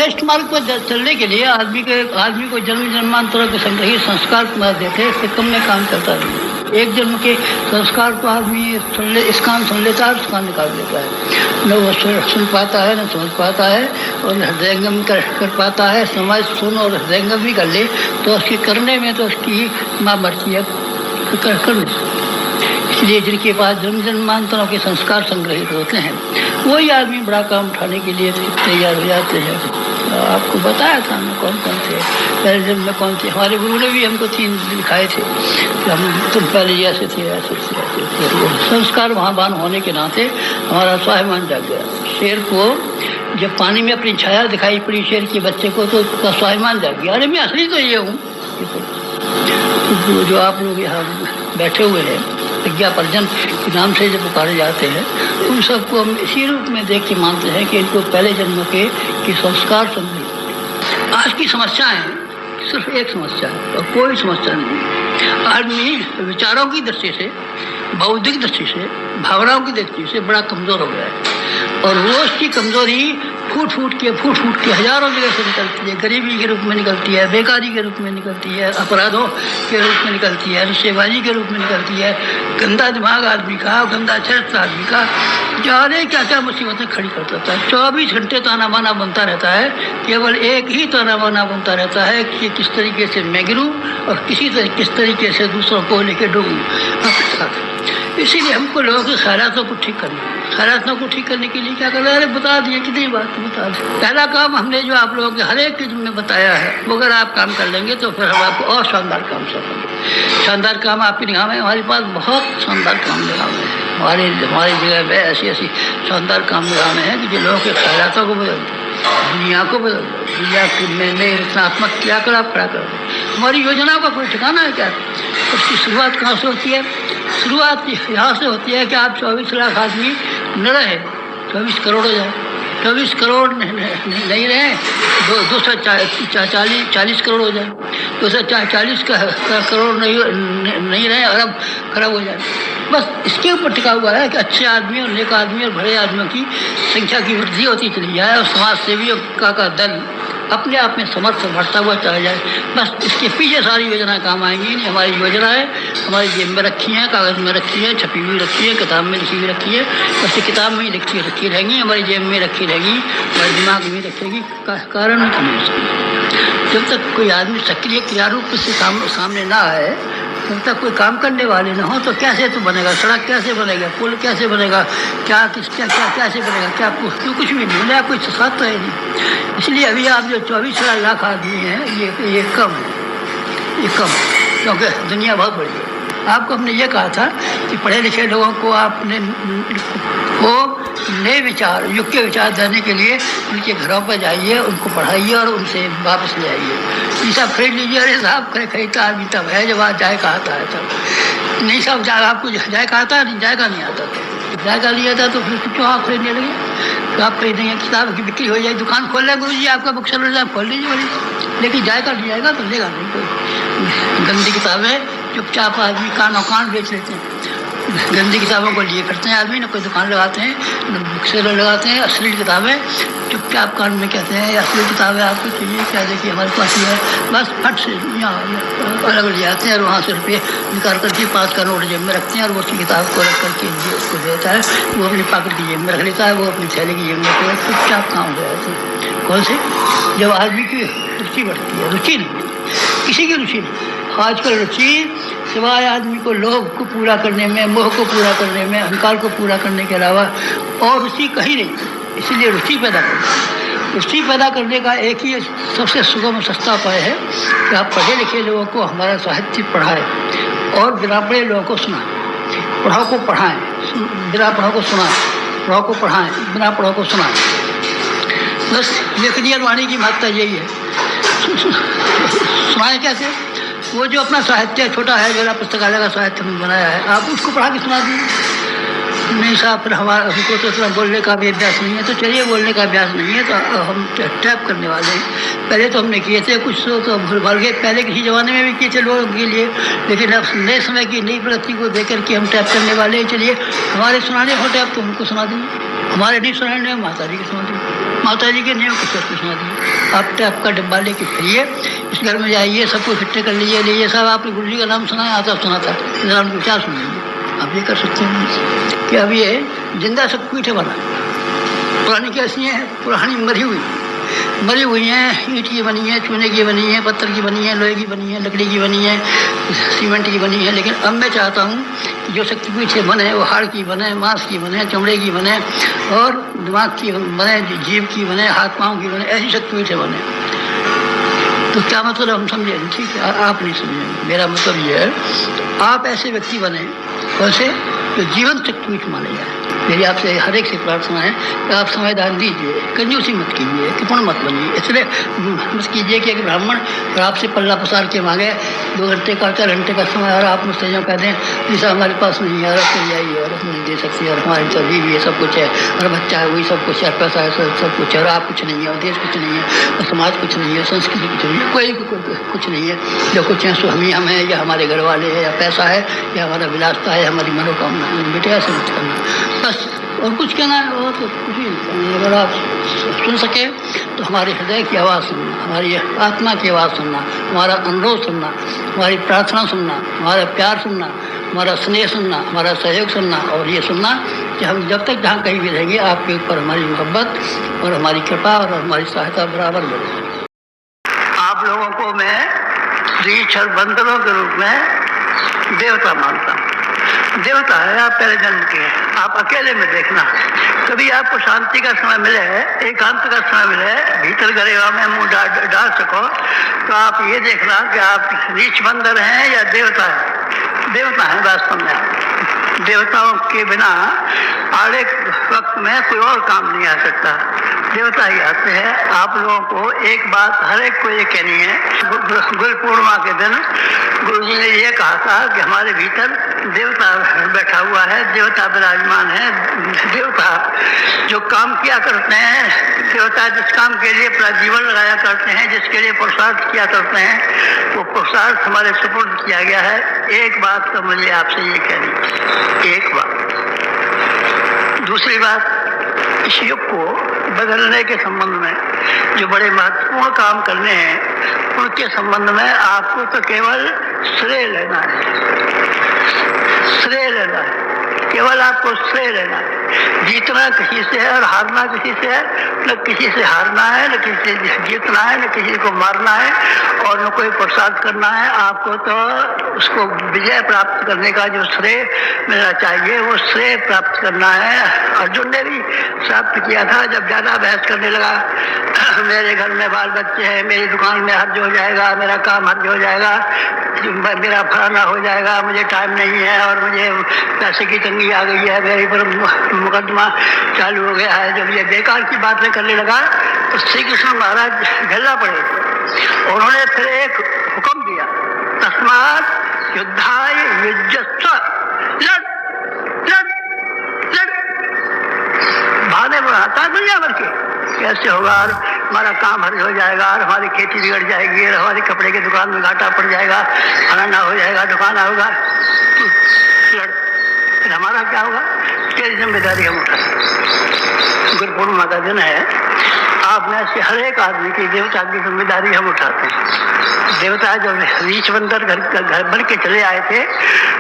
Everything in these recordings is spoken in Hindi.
श्रेष्ठ मार्ग पर चलने के लिए आदमी को जन्म जन्मांतरों के संग्रही संस्कार देते हैं, इससे कम में काम करता नहीं। एक जन्म के संस्कार को आदमी इस काम सुन लेता है, उस काम निकाल देता है। न वो सुन पाता है, न समझ पाता है, और हृदयंगम कर पाता है। समझ सुन और हृदयंगम भी कर ले तो उसके करने में तो उसकी माँ मर्जी है, कर ले। इसलिए जिनके पास जन्म जन्मांतरों के संस्कार संग्रहित होते हैं वही आदमी बड़ा काम उठाने के लिए तैयार हो जाते हैं। आपको बताया था ना कौन कौन थे पहले जन्म में, कौन थे। हमारे गुरु ने भी हमको 3 दिखाए थे कि तुम पहले ऐसे थे, ऐसे थे, ऐसे थे। संस्कार महावान होने के नाते हमारा स्वाभिमान जाग गया। शेर को जब पानी में अपनी छाया दिखाई पड़ी शेर के बच्चे को, तो उसका स्वाभिमान जाग गया। अरे मैं असली तो ये हूँ। जो आप लोग यहाँ बैठे हुए हैं प्रज्ञा परिजन के नाम से जब पुकारे जाते हैं, उन सबको हम इसी रूप में देख के मानते हैं कि इनको पहले जन्म के संस्कार संग्रहित। आज की समस्याएं सिर्फ एक समस्या है और कोई समस्या नहीं। आदमी विचारों की दृष्टि से, बौद्धिक दृष्टि से, भावनाओं की दृष्टि से बड़ा कमज़ोर हो गया है, और वो उसकी कमज़ोरी फूट फूट के हजारों जगह से निकलती है। गरीबी के रूप में निकलती है, बेकारी के रूप में निकलती है, अपराधों के रूप में निकलती है, नशेबाजी के रूप में निकलती है, गंदा दिमाग आदमी का, गंदा चरित्र आदमी का, जाने क्या क्या मुसीबतें खड़ी कर देता है। 24 घंटे ताना बाना बनता रहता है। केवल एक ही ताना बाना बनता रहता है कि किस तरीके से मैं गिरूँ और किस तरीके से दूसरों को लेकर डूबूँ अपने साथ। इसीलिए हमको लोगों के ख्यालातों को ठीक करना है। ख्यालातों को ठीक करने के लिए क्या करना है? अरे बता दिए, कितनी बात बता दें। पहला काम हमने जो आप लोगों के हर एक चीज़ में बताया है, वो अगर आप काम कर लेंगे तो फिर हम आपको और शानदार काम सौंपेंगे। शानदार काम आपकी निगाह में, हमारे पास बहुत शानदार काम निगाह में है। हमारी जगह पे ऐसी शानदार काम निगाह में है कि जो लोगों के ख्यालातों को बदल दे, दुनिया को बदल दे, दुनिया में रचनात्मक क्या कर आप खड़ा कर दो। हमारी योजनाओं का कोई ठिकाना है क्या? उसकी शुरुआत कहाँ से होती है? शुरुआत यहाँ से होती है कि आप 24 लाख आदमी न रहे, 24 करोड़ हो जाए। 24 करोड़ नहीं रहे, 240 करोड़ हो जाए। 240 करोड़ नहीं रहे, अरब खरब हो जाए। बस इसके ऊपर टिका हुआ है कि अच्छे आदमी और नेक आदमी और बड़े आदमियों की संख्या की वृद्धि होती चली जाए और समाज सेवियों का दल अपने आप में समर्थ बढ़ता हुआ चला जाए। बस इसके पीछे सारी योजना काम आएंगी। नहीं, हमारी योजना है, हमारी जेब में रखी है, कागज़ में रखी है, छपी हुई रखी है, किताब में लिखी हुई रखी है। बस किताब में ही रखी रहेंगी, हमारी जेब में रखी रहेंगी, हमारे दिमाग में रखेगी। कारण नहीं हो सकता। जब तक कोई आदमी सक्रिय क्रिया रूप से सामने ना आए, जब तक कोई काम करने वाले ना हो, तो कैसे तो बनेगा? सड़क कैसे बनेगा? पुल कैसे बनेगा? क्या कैसे बनेगा? क्या कुछ भी नहीं बनेगा, कोई साथ तो है नहीं। इसलिए अभी आप जो 24 लाख आदमी हैं, ये कम है, ये कम, क्योंकि दुनिया बहुत बड़ी है। आपको हमने ये कहा था कि पढ़े लिखे लोगों को आपने नए विचार, युग के विचार देने के लिए उनके घरों पर जाइए, उनको पढ़ाइए और उनसे वापस ले आइए। ये सब खरीद लीजिए। अरे साहब खरीदता आदमी तब है जब आज जायका आता है, तब नहीं। सब आपको जायका आता है, जायका नहीं आता। तो जायका नहीं आता तो फिर क्यों आप खरीदने लगे? तो आप खरीदेंगे, किताब की बिक्री हो जाए, दुकान खोल लें गुरु जी, आपका बुक सेलर आप खोल लीजिए बड़ी। लेकिन जायका नहीं जाएगा तो लेगा नहीं कोई। गंदी किताबें चुपचाप आदमी कान बेच लेते हैं। गंदी किताबों को लिए करते हैं आदमी, न कोई दुकान लगाते हैं, न बुक सेलर लगाते हैं। अश्लील किताबें चुपचाप कान में कहते हैं अश्लील किताबें आपको चाहिए क्या? देखिए हमारे पास ये है। बस फट से यहाँ अलग ले जाते हैं और वहाँ से रुपये निकाल करके 5 का नोट जेब में रखते हैं और वो उसकी किताब को रख करके उसको देता है। वो अपनी पॉकेट की जेब में रख लेता है, वो अपनी थैले की जेब में रख लेता है। चुपचाप काम हो जाते हैं। कौन से? जब आदमी की रुचि बढ़ती है। रुचि नहीं, किसी की रुचि नहीं। आजकल रुचि सिवाय आदमी को लोभ को पूरा करने में, मोह को पूरा करने में, अहंकार को पूरा करने के अलावा और रुचि कहीं नहीं। इसीलिए रुचि पैदा करना। रुचि पैदा करने का एक ही सबसे सुगम और सस्ता उपाय है कि आप पढ़े लिखे लोगों को हमारा साहित्य पढ़ाएं और बिना पढ़े लोगों को सुनाएं। पढ़ाओ को पढ़ाएं, बिना पढ़ाओ को सुनाएं। पढ़ाओ को पढ़ाएं, बिना पढ़ाओ को सुनाएं। बस लेखनी और वाणी की महत्ता यही है। सुनाएं कैसे? वो जो अपना साहित्य छोटा है, जरा पुस्तकालय का साहित्य हमने बनाया है, आप उसको पढ़ा के सुना दीजिए। नहीं साहब, फिर हमारा हमको तो इतना बोलने का भी अभ्यास नहीं है, तो चलिए बोलने का अभ्यास नहीं है तो हम टैप करने वाले हैं। पहले तो हमने किए थे कुछ तो भूल भाल गए, पहले किसी ज़माने में भी किए थे लोगों के लिए, लेकिन अब नए समय की नई प्रगति को देख करके हम टैप करने वाले हैं। चलिए हमारे सुनाने हो टैप तो उनको सुना देंगे, हमारे नहीं सुनाने माता जी के सुना देंगे, माता जी के नियम कुछ को सुना देंगे। आप टैप का डिब्बा लेके फिरिए, इस घर में जाइए, सबको इकट्ठे कर लीजिए साहब आपने गुरु जी का नाम सुनाया, आता सुना था, नाम को क्या सुनेंगे। आप ये कर सकते हैं कि अब ये जिंदा सब कुछ बना, पुरानी कैसी है, पुरानी मरी हुई हैं, ईंट की बनी है, चूने की बनी है, पत्थर की बनी है, लोहे की बनी है, लकड़ी की बनी है, सीमेंट की बनी है। लेकिन अब मैं चाहता हूँ कि जो शक्तिपीठ से बने वो हाड़ की बने, मांस की बने, चमड़े की बने और दिमाग की बने, जीभ की बने, हाथ पाँव की बने, ऐसी शक्तिपीठ से बने। तो क्या मतलब हम समझे? ठीक है, आप नहीं समझेंगे। मेरा मतलब ये है आप ऐसे व्यक्ति बने वैसे जो जीवन शक्तिपीठ माने जाए। मेरी आपसे हर एक से प्रार्थना है कि आप समय दान दीजिए, कंजूसी मत कीजिए, कृपण मत बनिए। इसलिए मत कीजिए कि एक ब्राह्मण और आपसे पल्ला पसार के मांगे 2 घंटे का 4 घंटे का समय और आप मुझसे जो कह दें जैसा हमारे पास नहीं है, और तो जाइए और नहीं दे सकती, और हमारी तो बीवी है, सब कुछ है, और बच्चा है, वही सब कुछ है, पैसा है, सब कुछ है, और आप कुछ नहीं है, और देश कुछ नहीं है, और समाज कुछ नहीं है, संस्कृति कुछ नहीं है, कोई कुछ नहीं है। जो कुछ है सो हम हैं, या हमारे घर वाले हैं, या पैसा है, या हमारा विलासता है, हमारी मनोकामना है। बेटे ऐसे मत करना, बस और कुछ कहना है और तो कुछ ही नहीं कहना। अगर आप सुन सके तो हमारे हृदय की आवाज़ सुनना, हमारी आत्मा की आवाज़ सुनना, हमारा अनुरोध सुनना, हमारी प्रार्थना सुनना, हमारा प्यार सुनना, हमारा स्नेह सुनना, हमारा सहयोग सुनना, और ये सुनना कि हम जब तक जहाँ कहीं भी रहेंगे आपके ऊपर हमारी मोहब्बत और हमारी कृपा और हमारी सहायता बराबर बढ़ेगी। आप लोगों को मैं रीछ और बंदरों के रूप में देवता मानता हूँ। देवता है, आप पहले जन्म के हैं। आप अकेले में देखना, कभी आपको शांति का समय मिले, एकांत का समय मिले, भीतर गरेवा में मुंह डाल सको, तो आप ये देखना कि आप रीछ बंदर हैं या देवता है। देवता है वास्तव में। देवताओं के बिना आड़े वक्त में कोई और काम नहीं आ सकता, देवता ही आते हैं। आप लोगों को एक बात हर एक को ये कहनी है, गुरु पूर्णिमा के दिन गुरु जी ने ये कहा था कि हमारे भीतर देवता बैठा हुआ है, देवता विराजमान है। देवता जो काम किया करते हैं, देवता जिस काम के लिए अपना जीवन लगाया करते हैं, जिसके लिए पुरुषार्थ किया करते हैं, वो पुरुषार्थ हमारे सुपुर्द किया गया है। एक बात तो मुझे आपसे ये कहनी, एक बात। दूसरी बात, इस युग को बदलने के संबंध में जो बड़े महत्वपूर्ण काम करने हैं, उनके संबंध में आपको तो केवल श्रेय लेना है, श्रेय लेना है, केवल आपको श्रेय लेना है। जीतना किसी से है और हारना किसी से है, न किसी से हारना है, न किसी से जीतना है, न किसी को मारना है, और न कोई पुरुषार्थ करना है। आपको तो उसको विजय प्राप्त करने का जो श्रेय मिलना चाहिए वो श्रेय प्राप्त करना है। अर्जुन ने भी प्राप्त किया था जब ज़्यादा बहस करने लगा, मेरे घर में बाल बच्चे हैं, मेरी दुकान में हर्ज हो जाएगा, मेरा काम हर्ज हो जाएगा, मेरा फलाना हो जाएगा, मुझे टाइम नहीं है, और मुझे पैसे की तंगी आ गई है, मेरे पर मुकदमा चालू हो गया है। जब ये बेकार की बातें करने लगा तो श्री कृष्ण महाराज झल्ला पड़े, और उन्होंने फिर एक हुक्म दिया, तस्मात् युद्धाय युज्यस्व, लड़ लड़ लड़। बहाने बनाता दुनिया भर के, कैसे होगा, और हमारा काम हर्ज हो जाएगा, और हमारी खेती बिगड़ जाएगी, और हमारी कपड़े की दुकान में घाटा पड़ जाएगा, फलाना हो जाएगा, दुकान होगा, लड़। फिर हमारा क्या होगा? तेरी जिम्मेदारी हम उठाएं। गुरु पूर्णिमा का दिन है, आप में से हर एक आदमी की देवता की जिम्मेदारी हम उठाते हैं। देवता जब रीछ बंदर घर बन के चले आए थे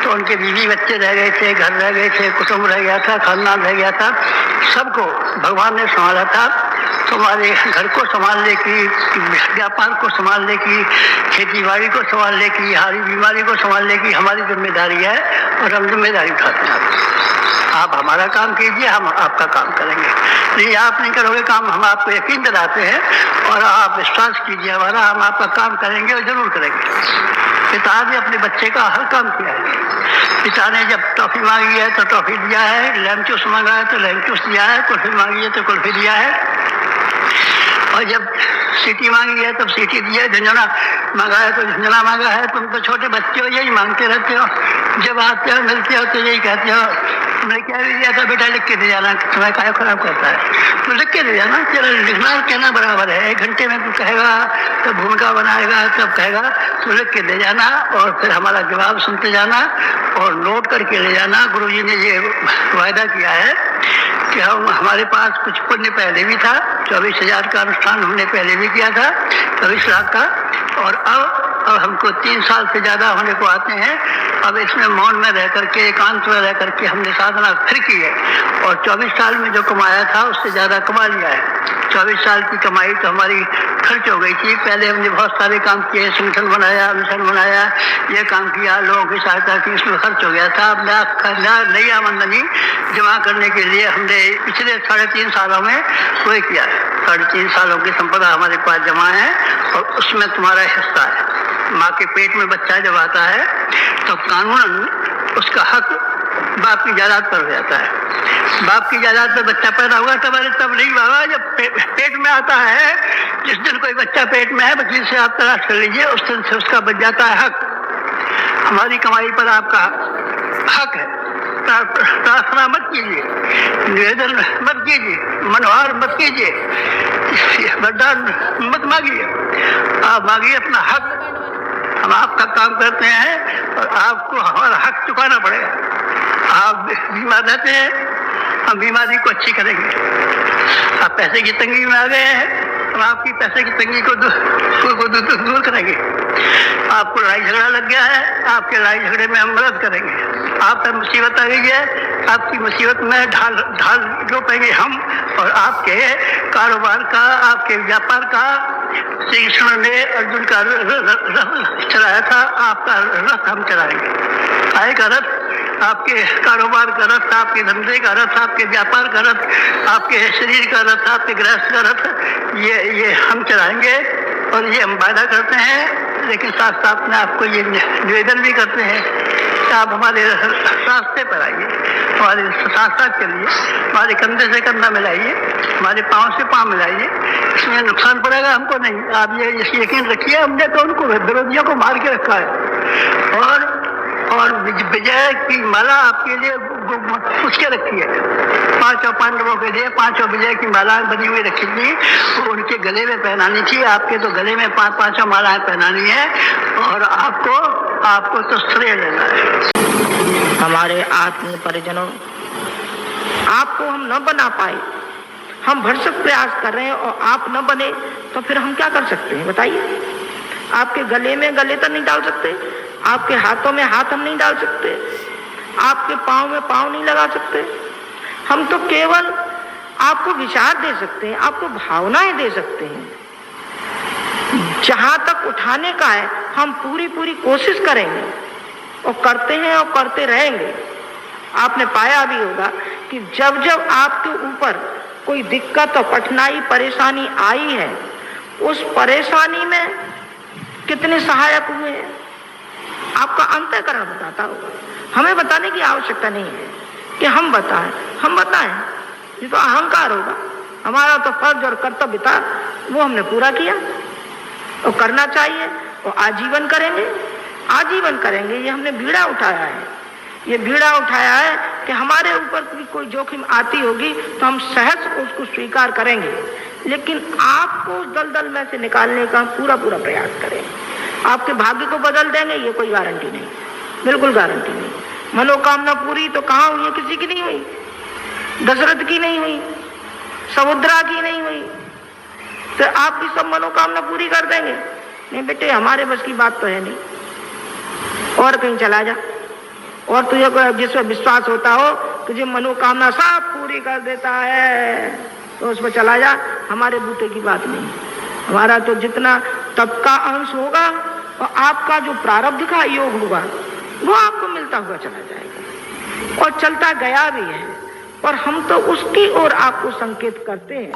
तो उनके बीवी बच्चे रह गए थे, घर रह गए थे, कुटुंब रह गया था, खानदान रह गया था, सबको भगवान ने संभाला था। तुम्हारे घर को संभालने की, व्यापार को संभालने की, खेती बाड़ी को संभालने की, हारी बीमारी को संभालने की हमारी जिम्मेदारी है, और हम जिम्मेदारी उठाते हैं। आप हमारा काम कीजिए, हम आपका काम करेंगे। नहीं, आप नहीं करोगे काम, हम आपको यकीन दिलाते हैं, और आप विश्वास कीजिए हमारा, हम आपका काम करेंगे और जरूर करेंगे। पिता ने अपने बच्चे का हर काम किया है। पिता ने जब टॉफी मांगी है तो टॉफी दिया है, लेमन चूस मांगा है तो लेमन चूस दिया है, कुल्फी मांगी है तो कुल्फी दिया है, और जब सीटी मांगी है तब सीटी दी है, झंझना मांगा है तो झंझना मांगा है। तुम तो छोटे बच्चे हो, यही मांगते रहते हो, जब आते हो मिलते हो तो यही कहते हो हमने क्या दिया था, बेटा लिख के दे जाना, समय काय खराब करता है, तो लिख के दे जाना। तेरा लिखना और कहना बराबर है, 1 घंटे में तू कहेगा, तब भूमिका बनाएगा, तब कहेगा, तो लिख के दे जाना और फिर हमारा जवाब सुनते जाना और नोट करके ले जाना। गुरुजी ने ये वायदा किया है कि हमारे पास कुछ पुण्य पहले भी था, 24,000 का अनुष्ठान हमने पहले भी किया था, 24 लाख का, और अब हमको 3 साल से ज़्यादा होने को आते हैं। अब इसमें मौन में रह करके, एकांत में रह करके हमने साधना फिर की है और 24 साल में जो कमाया था उससे ज़्यादा कमा लिया है। 24 साल की कमाई तो हमारी खर्च हो गई थी। पहले हमने बहुत सारे काम किए, संगठन बनाया, मिशन बनाया, ये काम किया, लोगों की सहायता की, इसमें खर्च हो गया था। अब नई आमदनी जमा करने के लिए हमने पिछले 3.5 सालों में वही किया है। 3.5 सालों की संपदा हमारे पास जमा है और उसमें तुम्हारा हिस्सा है। माँ के पेट में बच्चा जब आता है तो कानूनन उसका हक बाप की जायदाद पर हो जाता है। बाप की जायदाद पर बच्चा पैदा हुआ तब नहीं बाबा, जब पेट में आता है, जिस दिन कोई बच्चा पेट में है, वकील से आप तलाश कर लीजिए, उस दिन से उसका बच जाता है हक। हमारी कमाई पर आपका हक है। प्रार्थना मत कीजिए, निवेदन मत कीजिए, मनोहार मत कीजिए, वरदान मत मांगिए, आप मांगिए अपना हक। हम आपका काम करते हैं और आपको हमारा हक चुकाना पड़ेगा। आप बीमार रहते हैं, हम बीमारी को अच्छी करेंगे। आप पैसे की तंगी में आ गए हैं, हम आपकी पैसे की तंगी को दूर करेंगे। आपको लड़ाई झगड़ा लग गया है, आपके लड़ाई झगड़े में हम मदद करेंगे। आप पर मुसीबत आ गई है, आपकी मुसीबत में ढाल रोपेंगे हम, और आपके कारोबार का, आपके व्यापार का, श्री कृष्ण ने अर्जुन का रथ चलाया था, आपका रथ हम चलाएंगे। काय का रथ? आपके कारोबार का रथ, आपके धंधे का रथ, आपके व्यापार का रथ, आपके शरीर का रथ, आपके गृहस्थ का रथ, ये हम चलाएंगे। और ये हम वादा करते हैं, लेकिन साथ साथ में आपको ये निवेदन भी करते हैं कि आप हमारे रास्ते पर आइए, हमारे साथ साथ चलिए, हमारे कंधे से कंधा मिलाइए, हमारे पाँव से पाँव मिलाइए। इसमें नुकसान पड़ेगा हमको नहीं, आप ये यकीन रखिए। हमने तो उनको विरोधियों को मार के रखा है और विजय की माला आपके लिए पूछ के रखी है। 5 पांडवों के लिए 5 विजय की मालाएं बनी हुई रखी थी, वो उनके गले में पहनानी थी। आपके तो गले में 5 मालाएं पहनानी है और आपको तो श्रेय लेना है। हमारे आत्म परिजनों, आपको हम न बना पाए, हम भरसक प्रयास कर रहे हैं और आप न बने तो फिर हम क्या कर सकते हैं बताइए। आपके गले में गले तो नहीं डाल सकते, आपके हाथों में हाथ हम नहीं डाल सकते, आपके पाँव में पाँव नहीं लगा सकते। हम तो केवल आपको विचार दे सकते हैं, आपको भावनाएं दे सकते हैं। जहां तक उठाने का है हम पूरी कोशिश करेंगे और करते हैं और करते रहेंगे। आपने पाया भी होगा कि जब जब आपके ऊपर कोई दिक्कत और कठिनाई परेशानी आई है, उस परेशानी में कितने सहायक हुए हैं आपका अंतःकरण बताता होगा। हमें बताने की आवश्यकता नहीं है कि हम बताएं, ये तो अहंकार होगा। हमारा तो फर्ज और कर्तव्य था, वो हमने पूरा किया और करना चाहिए और आजीवन करेंगे। ये हमने बीड़ा उठाया है, कि हमारे ऊपर भी कोई जोखिम आती होगी तो हम सहज उसको स्वीकार करेंगे, लेकिन आपको उस दलदल में से निकालने का पूरा प्रयास करें। आपके भाग्य को बदल देंगे ये कोई गारंटी नहीं, बिल्कुल गारंटी नहीं। मनोकामना पूरी तो कहाँ हुई है? किसी की नहीं हुई, दशरथ की नहीं हुई, समुद्रा की नहीं हुई, तो आपकी सब मनोकामना पूरी कर देंगे? नहीं बेटे, हमारे बस की बात तो है नहीं। और कहीं चला जा, और तुझे जिस पर विश्वास होता हो, तुझे मनोकामना सब पूरी कर देता है, तो उस पर चला जा। हमारे बूते की बात नहीं, हमारा तो जितना तब का अंश होगा और आपका जो प्रारब्ध का योग होगा वो आपको मिलता हुआ चला जाएगा और चलता गया भी है। और हम तो उसकी ओर आपको संकेत करते हैं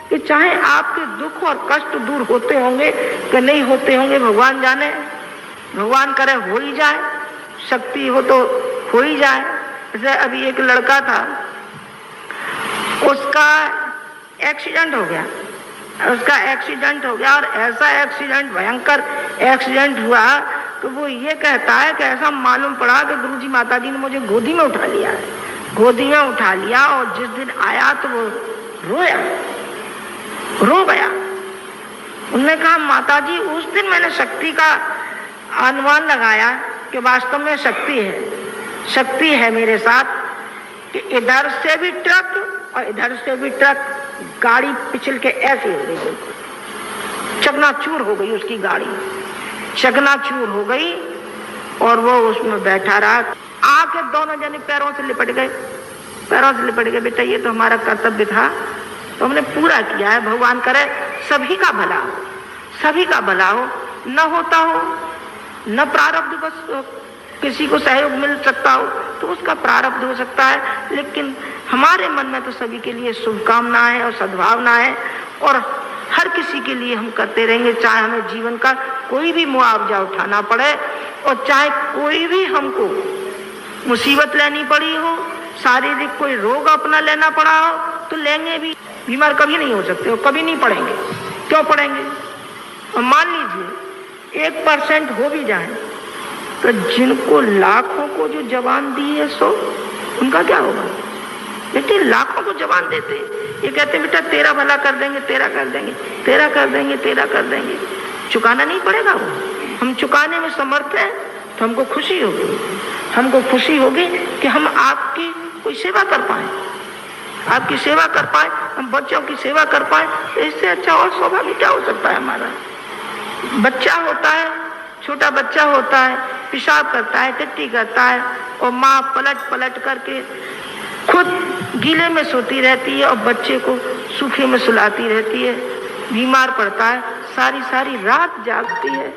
कि चाहे आपके दुख और कष्ट दूर होते होंगे कि नहीं होते होंगे, भगवान जाने, भगवान करे हो ही जाए, शक्ति हो तो हो ही जाए। जैसे अभी एक लड़का था, उसका एक्सीडेंट हो गया और ऐसा एक्सीडेंट, भयंकर एक्सीडेंट हुआ तो वो ये कहता है कि ऐसा मालूम पड़ा कि गुरुजी माताजी ने मुझे गोदी में उठा लिया है। गोदियां उठा लिया और जिस दिन आया तो वो रो गया। उन्होंने कहा माता जी उस दिन मैंने शक्ति का अनुमान लगाया कि वास्तव में शक्ति है मेरे साथ कि इधर से भी ट्रक और इधर से भी ट्रक, गाड़ी पिछल के ऐसी हो गई, चकनाचूर हो गई उसकी गाड़ी, चकनाचूर हो गई और वो उसमें बैठा रहा। आके दोनों जने पैरों से लिपट गए। बेटा ये तो हमारा कर्तव्य था, तो हमने पूरा किया है, भगवान करे सभी का भला हो, न होता हो, न प्रारब्ध बस किसी को सहयोग मिल सकता हो तो उसका प्रारब्ध हो सकता है, लेकिन हमारे मन में तो सभी के लिए शुभकामना है और सद्भावना है और हर किसी के लिए हम करते रहेंगे, चाहे हमें जीवन का कोई भी मुआवजा उठाना पड़े और चाहे कोई भी हमको मुसीबत लेनी पड़ी हो, शारीरिक कोई रोग अपना लेना पड़ा हो तो लेंगे भी। बीमार कभी नहीं हो सकते और कभी नहीं पड़ेंगे, क्यों पड़ेंगे? और मान लीजिए 1% हो भी जाए तो जिनको लाखों को जो जबान दी है सो उनका क्या होगा? बेटे लाखों को जबान देते, ये कहते बेटा तेरा भला कर देंगे, तेरा कर देंगे, चुकाना नहीं पड़ेगा वो। हम चुकाने में समर्थ हैं तो हमको खुशी होगी कि हम आपकी कोई सेवा कर पाए, हम बच्चों की सेवा कर पाए। तो इससे अच्छा और सौभाग्य क्या हो सकता है? हमारा बच्चा होता है, छोटा बच्चा होता है, पेशाब करता है, टट्टी करता है और माँ पलट करके खुद गीले में सोती रहती है और बच्चे को सूखे में सुलाती रहती है। बीमार पड़ता है, सारी रात जागती है।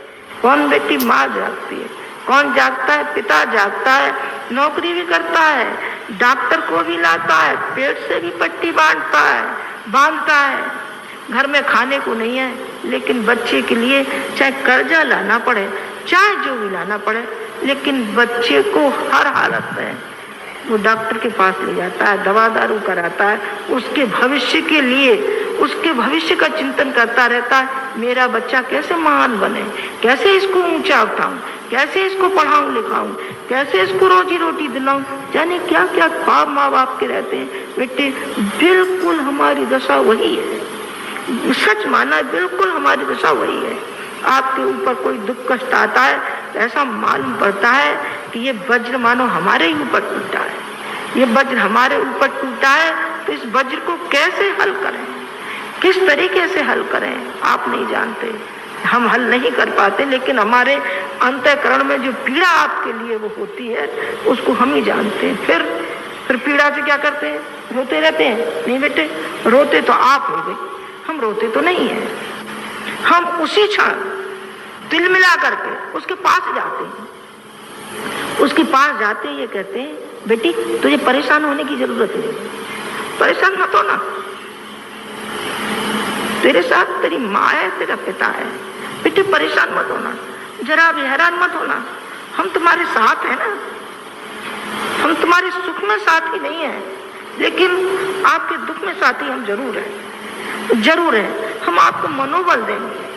कौन बेटी? माँ जागती है। कौन जागता है? पिता जागता है, नौकरी भी करता है, डॉक्टर को भी लाता है, पेट से भी पट्टी बांधता है, घर में खाने को नहीं है, लेकिन बच्चे के लिए चाहे कर्जा लाना पड़े, चाहे जो भी लाना पड़े, लेकिन बच्चे को हर हालत में वो डॉक्टर के पास ले जाता है, दवा दारू कराता है, उसके भविष्य के लिए, उसके भविष्य का चिंतन करता रहता है। मेरा बच्चा कैसे महान बने, कैसे इसको ऊंचा उठाऊं, कैसे इसको पढ़ाऊं लिखाऊं, कैसे इसको रोजी रोटी दिलाऊं, जाने क्या क्या ख्वाब माँ बाप के रहते हैं। बेटे बिल्कुल हमारी दशा वही है, सच माना, बिल्कुल हमारी दशा वही है। आपके ऊपर कोई दुख कष्ट आता है तो ऐसा मालूम पड़ता है कि ये वज्र मानो हमारे ही ऊपर टूटा है, ये वज्र हमारे ऊपर टूटा है, तो इस वज्र को कैसे हल करें, किस तरीके से हल करें आप नहीं जानते, हम हल नहीं कर पाते, लेकिन हमारे अंतःकरण में जो पीड़ा आपके लिए वो होती है उसको हम ही जानते हैं। फिर पीड़ा से क्या करते हैं? रोते रहते हैं? नहीं बेटे, रोते तो आप हो गए, हम रोते तो नहीं है। हम उसी क्षण दिल मिला करके उसके पास जाते हैं, ये कहते हैं बेटी तुझे परेशान होने की जरूरत नहीं, परेशान मत होना, तेरे साथ तेरी माँ है, तेरा पिता है, बेटे परेशान मत होना, जरा भी हैरान मत होना, हम तुम्हारे साथ हैं ना, हम तुम्हारे सुख में साथी नहीं है, लेकिन आपके दुख में साथी हम जरूर है। हम आपको मनोबल देंगे,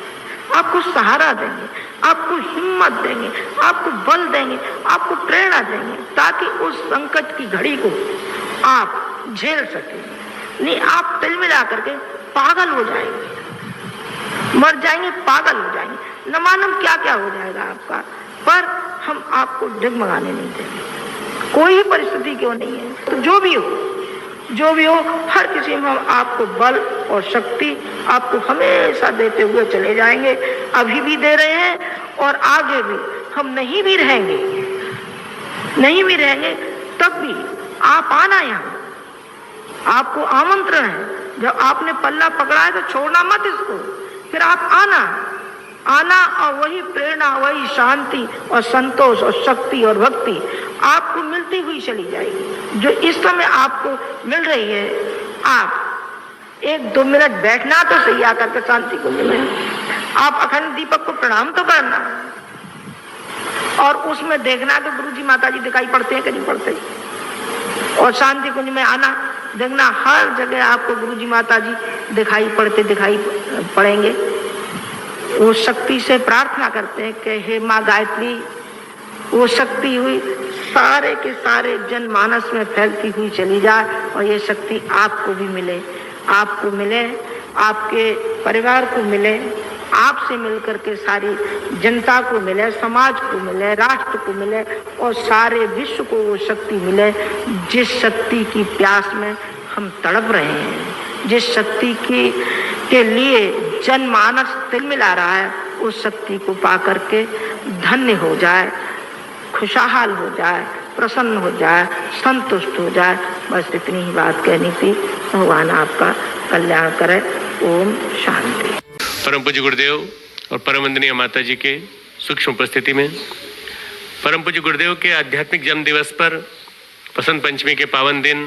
आपको सहारा देंगे, आपको हिम्मत देंगे, आपको बल देंगे, आपको प्रेरणा देंगे, ताकि उस संकट की घड़ी को आप झेल सके। नहीं आप तिल मिला करके पागल हो जाएंगे, मर जाएंगे, पागल हो जाएंगे, न मालूम क्या क्या हो जाएगा आपका, पर हम आपको डगमगाने नहीं देंगे, कोई ही परिस्थिति क्यों नहीं है। तो जो भी हो हर किसी में हम आपको बल और शक्ति आपको हमेशा देते हुए चले जाएंगे, अभी भी दे रहे हैं और आगे भी हम नहीं भी रहेंगे तब भी आप आना, यहाँ आपको आमंत्रण है। जब आपने पल्ला पकड़ा है तो छोड़ना मत इसको, फिर आप आना और वही प्रेरणा, वही शांति और संतोष और शक्ति और भक्ति आपको मिलती हुई चली जाएगी जो इस समय आपको मिल रही है। आप 1-2 मिनट बैठना तो सही आकर के शांति कुंज में, आप अखंड दीपक को प्रणाम तो करना और उसमें देखना कि गुरुजी माताजी दिखाई पड़ते हैं कि नहीं पड़ते, और शांति कुंज में आना, देखना हर जगह आपको गुरुजी माताजी दिखाई पड़ेंगे। वो शक्ति से प्रार्थना करते हैं कि हे माँ गायत्री, वो शक्ति हुई सारे के सारे जनमानस में फैलती हुई चली जाए और ये शक्ति आपको भी मिले, आपको मिले, आपके परिवार को मिले, आपसे मिलकर के सारी जनता को मिले, समाज को मिले, राष्ट्र को मिले और सारे विश्व को वो शक्ति मिले जिस शक्ति की प्यास में हम तड़प रहे हैं, जिस शक्ति के लिए जनमानस तिलमिला रहा है, उस शक्ति को पा करके धन्य हो जाए, खुशहाल हो जाए, प्रसन्न हो जाए, संतुष्ट हो जाए। बस इतनी ही बात कहनी थी। भगवान आपका कल्याण करे। ओम शांति। परम पूज्य गुरुदेव और परम वंदनीय माता जी के सूक्ष्म उपस्थिति में परम पूज्य गुरुदेव के आध्यात्मिक जन्म दिवस पर वसंत पंचमी के पावन दिन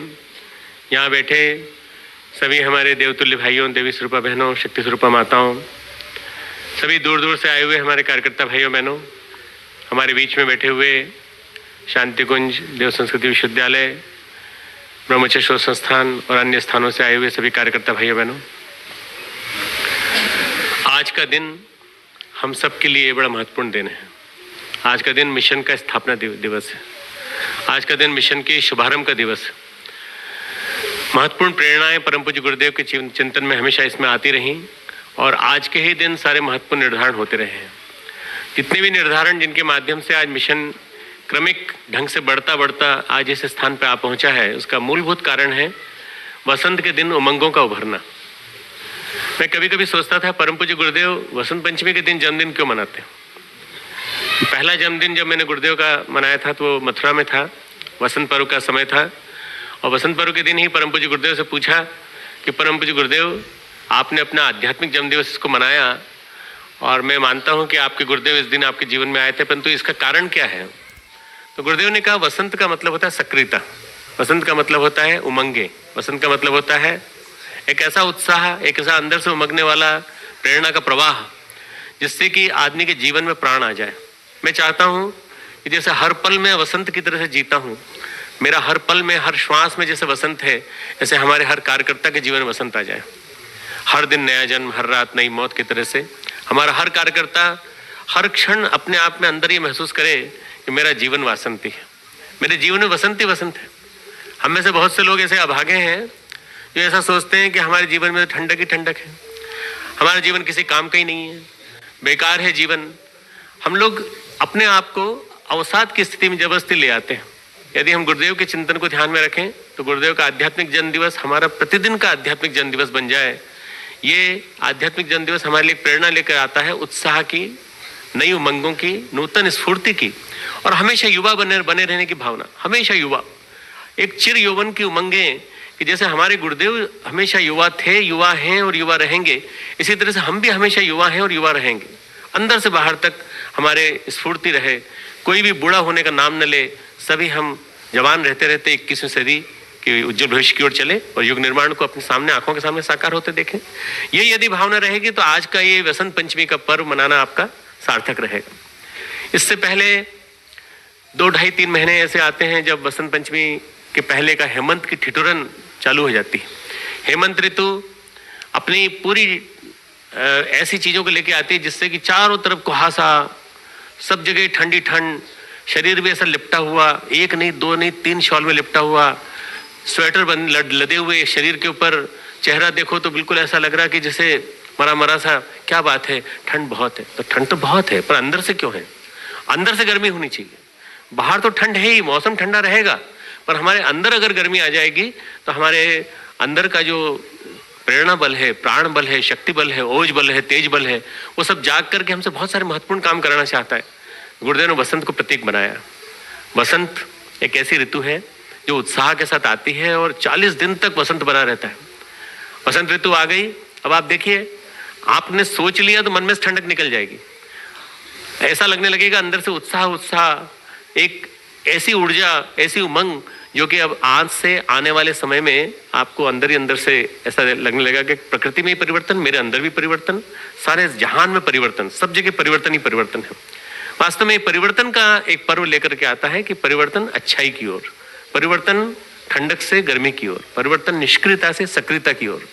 यहाँ बैठे सभी हमारे देवतुल्य भाइयों, देवी स्वरूपा बहनों, शक्ति स्वरूपा माताओं, सभी दूर दूर से आए हुए हमारे कार्यकर्ता भाइयों बहनों, हमारे बीच में बैठे हुए शांति कुंज, देव संस्कृति विश्वविद्यालय, ब्रह्मचर्य शोध संस्थान और अन्य स्थानों से आए हुए सभी कार्यकर्ता भाइयों बहनों, आज का दिन हम सब के लिए बड़ा महत्वपूर्ण दिन है। आज का दिन मिशन का स्थापना दिवस है। आज का दिन मिशन के शुभारंभ का दिवस है। महत्वपूर्ण प्रेरणाएं परम पूज्य गुरुदेव के चिंतन में हमेशा इसमें आती रहीं और आज के ही दिन सारे महत्वपूर्ण निर्धारण होते रहे हैं। जितने भी निर्धारण जिनके माध्यम से आज मिशन क्रमिक ढंग से बढ़ता बढ़ता आज इस स्थान पर आ पहुंचा है, उसका मूलभूत कारण है वसंत के दिन उमंगों का उभरना। मैं कभी कभी सोचता था परम पूज्य गुरुदेव वसंत पंचमी के दिन जन्मदिन क्यों मनाते हैं। पहला जन्मदिन जब मैंने गुरुदेव का मनाया था तो वो मथुरा में था, वसंत पर्व का समय था और वसंत पर्व के दिन ही परम पूज्य गुरुदेव से पूछा कि परम पूज्य गुरुदेव आपने अपना आध्यात्मिक जन्मदिवस इसको मनाया और मैं मानता हूँ कि आपके गुरुदेव इस दिन आपके जीवन में आए थे, परंतु इसका कारण क्या है। तो गुरुदेव ने कहा वसंत का मतलब होता है सक्रियता, वसंत का मतलब होता है उमंगे, वसंत का मतलब होता है एक ऐसा उत्साह, एक ऐसा अंदर से उमगने वाला प्रेरणा का प्रवाह जिससे कि आदमी के जीवन में प्राण आ जाए। मैं चाहता हूँ कि जैसे हर पल में वसंत की तरह से जीता हूँ, मेरा हर पल में हर श्वास में जैसे वसंत है, ऐसे हमारे हर कार्यकर्ता के जीवन में वसंत आ जाए। हर दिन नया जन्म, हर रात नई मौत की तरह से हमारा हर कार्यकर्ता हर क्षण अपने आप में अंदर ये महसूस करे कि मेरा जीवन वासंती है, मेरे जीवन में वसंत ही वसंत है। हम में से बहुत से लोग ऐसे अभागे हैं जो ऐसा सोचते हैं कि हमारे जीवन में ठंडक ही ठंडक है, हमारा जीवन किसी काम का ही नहीं है, बेकार है जीवन। हम लोग अपने आप को अवसाद की स्थिति में जबरदस्ती ले आते हैं। यदि हम गुरुदेव के चिंतन को ध्यान में रखें तो गुरुदेव का आध्यात्मिक जन्म दिवस हमारा प्रतिदिन का आध्यात्मिक जन्म दिवस बन जाए। ये आध्यात्मिक जन्म दिवस हमारे लिए प्रेरणा लेकर आता है, उत्साह की, नई उमंगों की, नूतन स्फूर्ति की और हमेशा युवा बने रहने की भावना। हमेशा युवा, एक चिर यौवन की उमंगें कि जैसे हमारे गुरुदेव हमेशा युवा थे, युवा हैं और युवा रहेंगे, इसी तरह से हम भी हमेशा युवा हैं और युवा रहेंगे। अंदर से बाहर तक हमारे स्फूर्ति रहे, कोई भी बूढ़ा होने का नाम न ले, सभी हम जवान रहते रहते 21वीं सदी के उज्जवल भविष्य की ओर चले और युग निर्माण को अपने सामने, आंखों के सामने साकार होते देखें। ये यदि भावना रहेगी तो आज का ये वसंत पंचमी का पर्व मनाना आपका सार्थक रहेगा। इससे पहले 2, 2.5, 3 महीने ऐसे आते हैं जब वसंत पंचमी के पहले का हेमंत की ठिठुरन चालू हो जाती है। हेमंत ऋतु अपनी पूरी ऐसी चीजों को लेके आती है जिससे कि चारों तरफ कुहासा, सब जगह ठंडी ठंड, शरीर भी ऐसा लिपटा हुआ, 1 नहीं 2 नहीं 3 शॉल में लिपटा हुआ, स्वेटर लदे हुए शरीर के ऊपर, चेहरा देखो तो बिल्कुल ऐसा लग रहा कि जैसे मरा मरा सा। क्या बात है, ठंड बहुत है। तो ठंड तो बहुत है पर अंदर से क्यों है? अंदर से गर्मी होनी चाहिए। बाहर तो ठंड है ही, मौसम ठंडा रहेगा, पर हमारे अंदर अगर गर्मी आ जाएगी तो हमारे अंदर का जो प्रेरणा बल है, प्राण बल है, शक्ति बल है, ओज बल है, तेज बल है, वो सब जाग करके हमसे बहुत सारे महत्वपूर्ण काम कराना चाहता है। गुरुदेव ने वसंत को प्रतीक बनाया। वसंत एक ऐसी ऋतु है जो उत्साह के साथ आती है और 40 दिन तक वसंत बना रहता है। वसंत ऋतु आ गई, अब आप देखिए, आपने सोच लिया तो मन में से ठंडक निकल जाएगी। ऐसा लगने लगेगा अंदर से उत्साह, एक ऐसी ऊर्जा, ऐसी उमंग जो कि अब आज से आने वाले समय में आपको अंदर ही अंदर से ऐसा लगने लगेगा कि प्रकृति में ही परिवर्तन, मेरे अंदर भी परिवर्तन, सारे जहान में परिवर्तन, सब जगह परिवर्तन ही परिवर्तन है। वास्तव में परिवर्तन का एक पर्व लेकर के आता है कि परिवर्तन अच्छाई की ओर, परिवर्तन ठंडक से गर्मी की ओर, परिवर्तन निष्क्रियता से सक्रियता की ओर,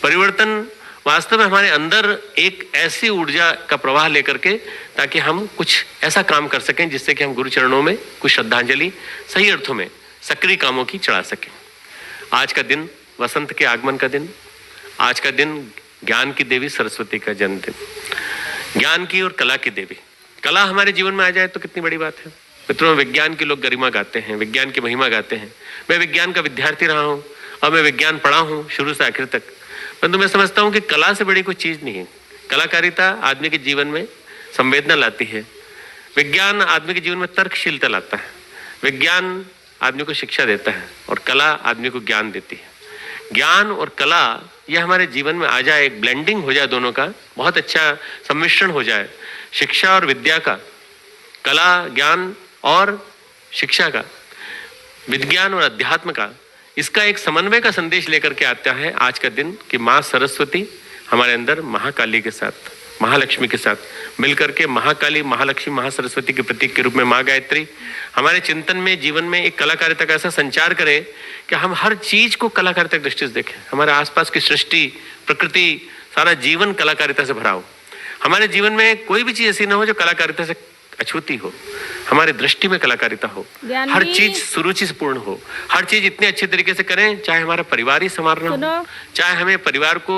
परिवर्तन वास्तव में हमारे अंदर एक ऐसी ऊर्जा का प्रवाह लेकर के, ताकि हम कुछ ऐसा काम कर सकें जिससे कि हम गुरु चरणों में कुछ श्रद्धांजलि सही अर्थों में सक्रिय कामों की चढ़ा सकें। आज का दिन वसंत के आगमन का दिन, आज का दिन ज्ञान की देवी सरस्वती का जन्मदिन, ज्ञान की और कला की देवी। कला हमारे जीवन में आ जाए तो कितनी बड़ी बात है। मित्रों, विज्ञान के लोग गरिमा गाते हैं, विज्ञान की महिमा गाते हैं। मैं विज्ञान का विद्यार्थी रहा हूँ और मैं विज्ञान पढ़ा हूँ शुरू से आखिर तक, परंतु मैं समझता हूँ कि कला से बड़ी कोई चीज नहीं है। कलाकारिता आदमी के जीवन में संवेदना लाती है, विज्ञान आदमी के जीवन में तर्कशीलता लाता है, विज्ञान आदमी को शिक्षा देता है और कला आदमी को ज्ञान देती है। ज्ञान और कला यह हमारे जीवन में आ जाए, एक ब्लेंडिंग हो जाए, दोनों का बहुत अच्छा सम्मिश्रण हो जाए। शिक्षा और विद्या का, कला ज्ञान और शिक्षा का, विज्ञान और अध्यात्म का, इसका एक समन्वय का संदेश लेकर के आता है आज का दिन कि माँ सरस्वती हमारे अंदर महाकाली के साथ, महालक्ष्मी के साथ मिलकर के, महाकाली, महालक्ष्मी, महासरस्वती के प्रतीक के रूप में माँ गायत्री हमारे चिंतन में, जीवन में एक कलाकारिता का ऐसा संचार करे कि हम हर चीज को कलाकारिता की दृष्टि से देखें। हमारे आसपास की सृष्टि, प्रकृति, सारा जीवन कलाकारिता से भरा हो। हमारे जीवन में कोई भी चीज ऐसी ना हो जो कलाकारिता से अछूती हो। हमारी दृष्टि में कलाकारिता हो, हर चीज सुरुचि से पूर्ण हो, हर चीज इतने अच्छे तरीके से करें, चाहे हमारा परिवार ही संवारना हो, चाहे हमें परिवार को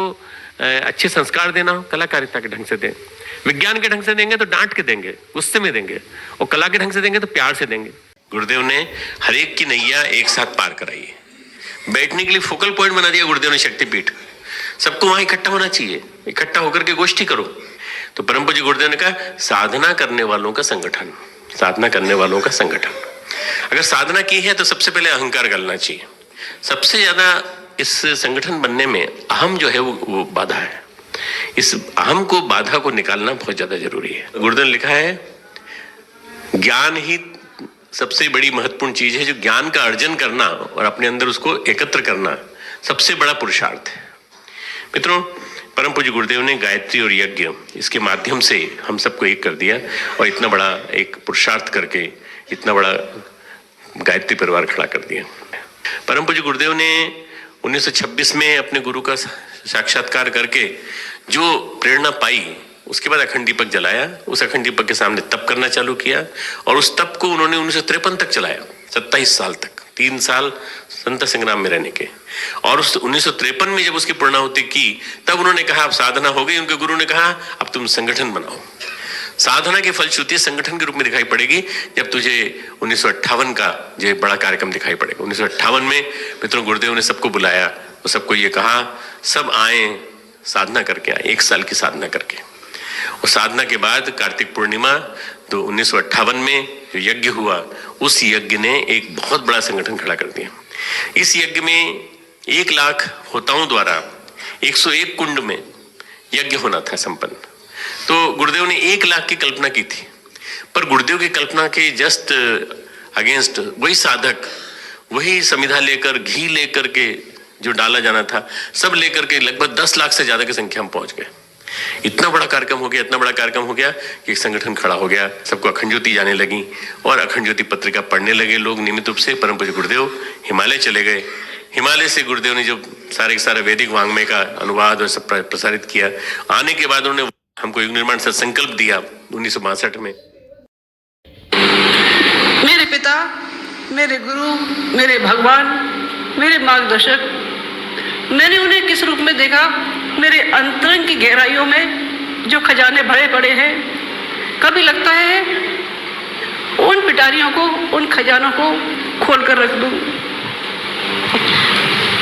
अच्छे संस्कार देना हो, कलाकारिता के ढंग से दें। विज्ञान के ढंग से देंगे तो डांट के देंगे, गुस्से में देंगे, और कला के ढंग से देंगे तो प्यार से देंगे। गुरुदेव ने हर एक की नैया एक साथ पार कराई है। बैठने के लिए फोकल पॉइंट बना दिया गुरुदेव ने शक्तिपीठ। सबको वहां इकट्ठा होना चाहिए, इकट्ठा होकर के गोष्ठी करो। तो परम पूज्य गुरुदेव ने कहा, साधना करने वालों का संगठन, साधना करने वालों का संगठन। अगर साधना की है तो सबसे पहले अहंकार गलना चाहिए। सबसे ज्यादा इस संगठन बनने में अहम जो है वो बाधा है। इस अहम को, बाधा को निकालना बहुत ज्यादा जरूरी है। गुरुदेव ने लिखा है, ज्ञान ही सबसे बड़ी महत्वपूर्ण चीज है। जो ज्ञान का अर्जन करना और अपने अंदर उसको एकत्र करना सबसे बड़ा पुरुषार्थ है। मित्रों, परम पूज्य गुरुदेव ने गायत्री और यज्ञ, इसके माध्यम से हम सबको एक कर दिया और इतना बड़ा एक पुरुषार्थ करके इतना बड़ा गायत्री परिवार खड़ा कर दिया। परम पूज्य गुरुदेव ने 1926 में अपने गुरु का साक्षात्कार करके जो प्रेरणा पाई, उसके बाद अखंड दीपक जलाया। उस अखंड दीपक के सामने तप करना चालू किया और उस तप को उन्होंने 1953 तक चलाया, 27 साल तक, 3 साल संत संग्राम में रहने के। और उस 1953 में जब उसकी पूर्णाहुति की, तब उन्होंने कहा अब साधना हो गई। उनके गुरु ने कहा अब तुम संगठन बनाओ। साधना की फलश्रुति संगठन के रूप में दिखाई पड़ेगी जब तुझे 1958 का जो बड़ा कार्यक्रम दिखाई पड़ेगा। 1958 में मित्रों गुरुदेव ने सबको बुलाया और सबको ये कहा, सब आए, साधना करके आए, 1 साल की साधना करके। और साधना के बाद कार्तिक पूर्णिमा तो 1958 में जो यज्ञ हुआ, उस यज्ञ ने एक बहुत बड़ा संगठन खड़ा कर दिया। इस यज्ञ में 1 लाख होताओं द्वारा 101 कुंड में यज्ञ होना था संपन्न। तो गुरुदेव ने 1 लाख की कल्पना की थी, पर गुरुदेव की कल्पना के जस्ट अगेंस्ट वही साधक, वही समिधा लेकर, घी लेकर के जो डाला जाना था, सब लेकर के लगभग 10 लाख से ज्यादा की संख्या में पहुंच गए। इतना बड़ा कार्यक्रम हो गया, इतना बड़ा कार्यक्रम हो गया कि एक संगठन खड़ा हो गया। सबको अखंड ज्योति जाने लगी और अखंड ज्योति पत्रिका पढ़ने लगे लोग नियमित रूप से। परम पूज्य गुरुदेव हिमालय चले गए। हिमालय से गुरुदेव ने जो सारे वैदिक वांग्मय का अनुवाद और सब प्रसारित किया। आने के बाद उन्होंने हमको युग निर्माण से संकल्प दिया 1962 में। मेरे पिता, मेरे गुरु, मेरे भगवान, मेरे मार्गदर्शक, मैंने उन्हें किस रूप में देखा? मेरे अंतरंग की गहराइयों में जो खजाने भरे पड़े हैं, कभी लगता है उन पिटारियों को, उन खजानों को खोल कर रख दूं।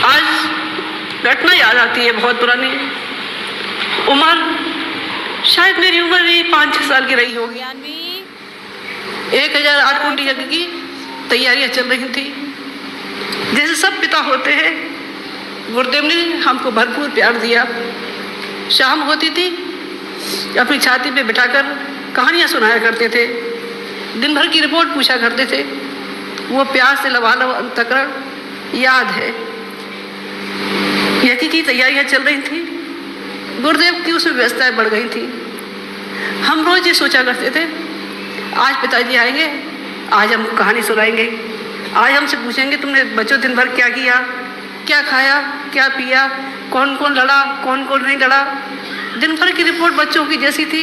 आज घटना याद आती है बहुत पुरानी। उम्र शायद मेरी उम्र भी 5-6 साल की रही होगी। 1008 कुंडी यज्ञ की तैयारियां चल रही थी। जैसे सब पिता होते हैं, गुरुदेव ने हमको भरपूर प्यार दिया। शाम होती थी, अपनी छाती पे बिठाकर कहानियां सुनाया करते थे, दिन भर की रिपोर्ट पूछा करते थे। वो प्यार से लबालब अंतःकरण याद है। यज्ञ की तैयारियां चल रही थी, गुरुदेव की उसमें व्यस्तताएं बढ़ गई थी। हम रोज ये सोचा करते थे, आज पिताजी आएंगे, आज हम कहानी सुनाएंगे, आज हमसे पूछेंगे तुमने बच्चों दिन भर क्या क्या खाया, क्या पिया, कौन कौन लड़ा, कौन कौन नहीं लड़ा। दिन भर की रिपोर्ट बच्चों की जैसी थी।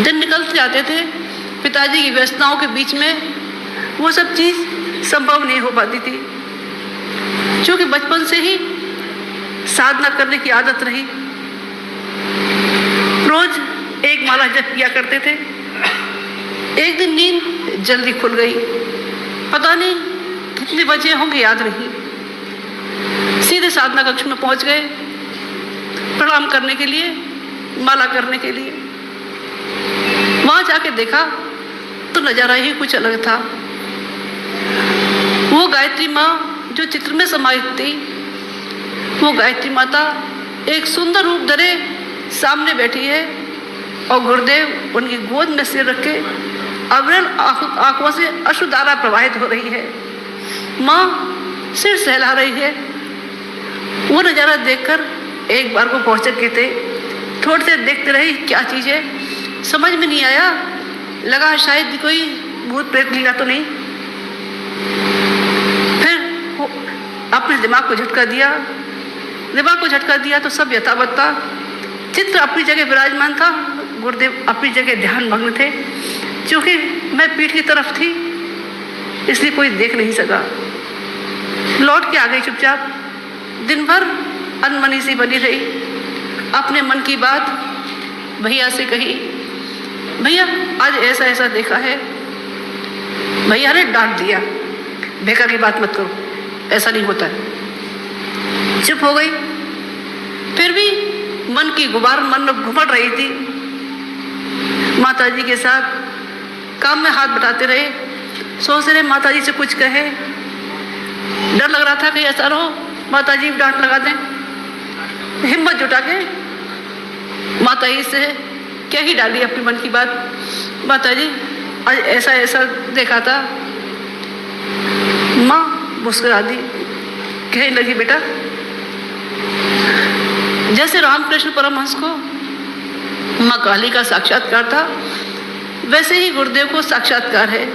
दिन निकलते जाते थे, पिताजी की व्यस्तताओं के बीच में वो सब चीज़ संभव नहीं हो पाती थी, क्योंकि बचपन से ही साधना करने की आदत रही। रोज एक माला जप किया करते थे। एक दिन नींद जल्दी खुल गई, पता नहीं कितने बजे होंगे याद नहीं। सीधे साधना कक्ष में पहुंच गए प्रणाम करने के लिए, माला करने के लिए। वहां जाके देखा तो नजारा ही कुछ अलग था। वो गायत्री माँ जो चित्र में समाहित थी, वो गायत्री माता एक सुंदर रूप धरे सामने बैठी है और गुरुदेव उनकी गोद में सिर रखे अविरल आंखों से अश्रुधारा प्रवाहित हो रही है। माँ सिर सहला रही है। वो नज़ारा देखकर एक बार को पहुँच गए थे। थोड़ी देर देखते रही, क्या चीज़ है समझ में नहीं आया। लगा शायद कोई भूत प्रेत लीला तो नहीं। फिर अपने दिमाग को झटका दिया तो सब यथावत था। चित्र अपनी जगह विराजमान था, गुरुदेव अपनी जगह ध्यान मग्न थे। क्योंकि मैं पीठ की तरफ थी इसलिए कोई देख नहीं सका। लौट के आ गई चुपचाप। दिन भर अनमनी सी बनी रही। अपने मन की बात भैया से कही, भैया आज ऐसा ऐसा देखा है। भैया ने डांट दिया, बेकार की बात मत करो, ऐसा नहीं होता है। चुप हो गई। फिर भी मन की गुबार मन में घुमड़ रही थी। माताजी के साथ काम में हाथ बटाते रहे, सोच रहे माताजी से कुछ कहे। डर लग रहा था कि ऐसा रहो माताजी भी डांट लगा दें। हिम्मत जुटा के माताजी से क्या ही डाली अपनी मन की बात। माताजी आज ऐसा ऐसा देखा था। माँ मुस्कुरा दी, कहने लगी बेटा जैसे रामकृष्ण परमहंस को माँ काली का साक्षात्कार था, वैसे ही गुरुदेव को साक्षात्कार है।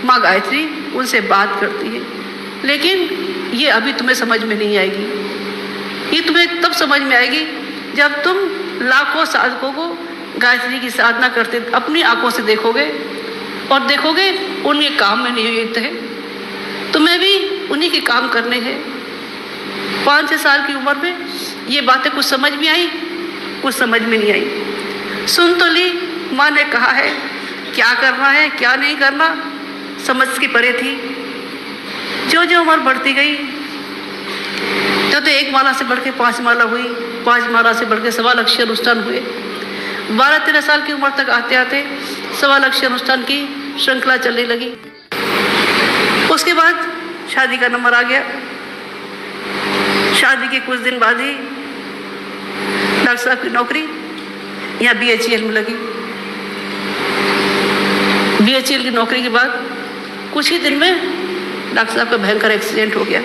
माँ गायत्री उनसे बात करती है, लेकिन ये अभी तुम्हें समझ में नहीं आएगी। ये तुम्हें तब समझ में आएगी जब तुम लाखों साधकों को गायत्री की साधना करते अपनी आंखों से देखोगे और देखोगे उनके काम में नियोजित है। तुम्हें भी उन्हीं के काम करने हैं। 5-6 साल की उम्र में ये बातें कुछ समझ में आई, कुछ समझ में नहीं आई। सुन तो ली, माँ ने कहा है, क्या करना है क्या नहीं करना समझ के परे थी। जो जो उम्र बढ़ती गई तो 1 माला से बढ़ के 5 माला हुई, 5 माला से बढ़ के 1.25 लक्ष्य अनुष्ठान हुए। 12-13 साल की उम्र तक आते आते 1.25 लक्ष्य अनुष्ठान की श्रृंखला चलने लगी। उसके बाद शादी का नंबर आ गया। शादी के कुछ दिन बाद ही डॉक्टर साहब की नौकरी यहाँ BHEL में लगी। BHEL की नौकरी के बाद कुछ ही दिन में डॉक्टर साहब का भयंकर एक्सीडेंट हो गया।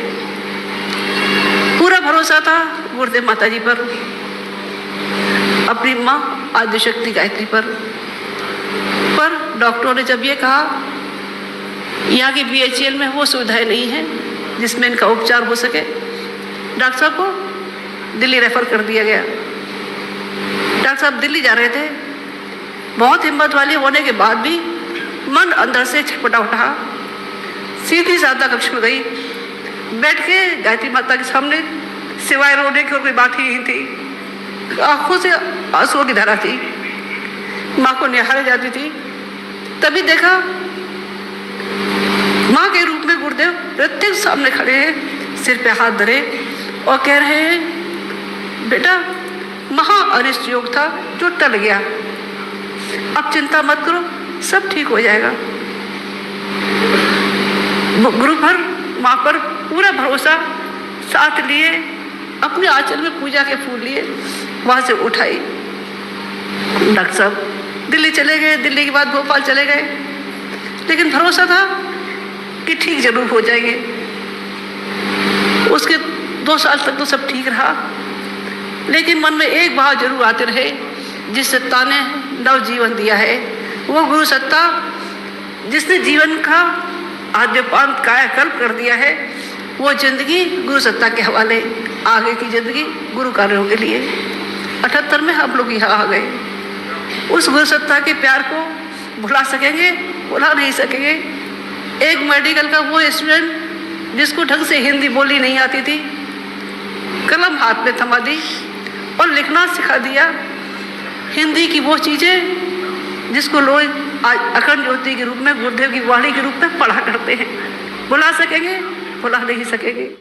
पूरा भरोसा था गुरुदेव माता जी पर, अपनी माँ आदिशक्ति गायत्री पर डॉक्टरों ने जब ये कहा यहाँ की BHEL में वो सुविधाएं नहीं है जिसमें इनका उपचार हो सके, डॉक्टर साहब को दिल्ली रेफर कर दिया गया। डॉक्टर साहब दिल्ली जा रहे थे। बहुत हिम्मत वाले होने के बाद भी मन अंदर से छटपटा उठा। सीधी साधना कक्ष में गई, बैठ के गायत्री माता के सामने सिवाय रोने की और कोई बात ही नहीं थी। आंखों से आंसुओं की धारा थी। माँ को निहारे जाती थी। तभी देखा माँ के रूप में गुरुदेव प्रत्येक सामने खड़े हैं, सिर पे हाथ धरे और कह रहे हैं, बेटा महा अनिष्ट योग था जो टल गया, अब चिंता मत करो, सब ठीक हो जाएगा। गुरु पर माँ पर पूरा भरोसा साथ लिए, अपने आंचल में पूजा के फूल लिए, वहाँ से उठाई। डॉक्टर साहब दिल्ली चले गए, दिल्ली के बाद भोपाल चले गए, लेकिन भरोसा था कि ठीक जरूर हो जाएंगे। उसके 2 साल तक तो सब ठीक रहा, लेकिन मन में एक भाव जरूर आते रहे, जिस सत्ता ने नव जीवन दिया है, वो गुरु सत्ता जिसने जीवन का आद्यपांत कायाकल्प कर दिया है, वो जिंदगी गुरु सत्ता के हवाले, आगे की जिंदगी गुरु कार्यों के लिए। 78 में हम लोग यहाँ आ गए। उस गुरु सत्ता के प्यार को भुला सकेंगे? भुला नहीं सकेंगे। एक मेडिकल का वो स्टूडेंट जिसको ढंग से हिंदी बोली नहीं आती थी, कलम हाथ में थमा दी और लिखना सिखा दिया। हिंदी की वो चीज़ें जिसको लोग आज अखंड ज्योति के रूप में, गुरुदेव की वाणी के रूप में पढ़ा करते हैं। भुला सकेंगे? भुला नहीं सकेंगे।